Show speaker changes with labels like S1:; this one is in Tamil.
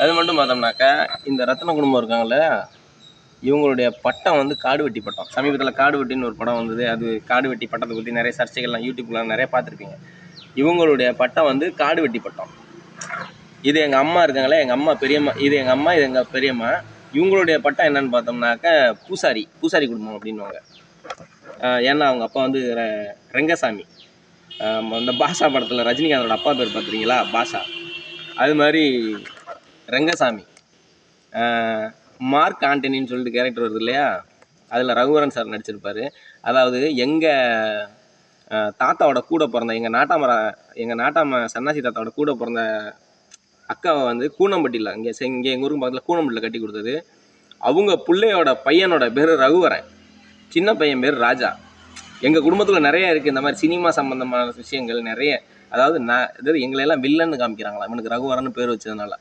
S1: அது மட்டும் பார்த்தோம்னாக்கா, இந்த ரத்ன குடும்பம் இருக்காங்கல்ல, இவங்களுடைய பட்டம் வந்து காடுவெட்டி பட்டம். சமீபத்தில் காடுவெட்டின்னு ஒரு படம் வந்தது. அது காடுவெட்டி பட்டத்தை பற்றி நிறைய சர்ச்சைகள்லாம் யூடியூப்லாம் நிறைய பார்த்துருப்பீங்க. இவங்களுடைய பட்டம் வந்து காடுவெட்டி பட்டம். இது எங்கள் அம்மா இருக்காங்களே, எங்கள் அம்மா பெரியம்மா, இது எங்கள் அம்மா, இது எங்கள் பெரியம்மா. இவங்களுடைய பட்டம் என்னன்னு பார்த்தோம்னாக்கா பூசாரி குடும்பம் அப்படின்வாங்க. ஏன்னா அவங்க அப்பா வந்து ரெங்கசாமி. அந்த பாஷா படத்தில் ரஜினிகாந்தோட அப்பா பேர் பார்த்துருக்கீங்களா? பாஷா. அது மாதிரி ரெங்கசாமி. மார்க் ஆண்டனின்னு சொல்லிட்டு கேரக்டர் வருது இல்லையா, அதில் ரகுவரன் சார் நடிச்சிருப்பார். அதாவது எங்கள் தாத்தாவோட கூட பிறந்த எங்கள் நாட்டாம சன்னாசி தாத்தாவோட கூட பிறந்த அக்காவை வந்து கூனம்பட்டியில் இங்கே எங்கள் ஊருக்கு பக்கத்தில் கூனம்பட்டியில் கட்டி கொடுத்தது. அவங்க பிள்ளையோட பையனோட பேர் ரகுவரன், சின்ன பையன் பேர் ராஜா. எங்கள் குடும்பத்தில் நிறைய இருக்குது இந்த மாதிரி சினிமா சம்மந்தமான விஷயங்கள் நிறைய. அதாவது எங்களையெல்லாம் வில்லன்னு காமிக்கிறாங்களா இவனுக்கு ரகுவரன்னு பேர் வச்சதுனால.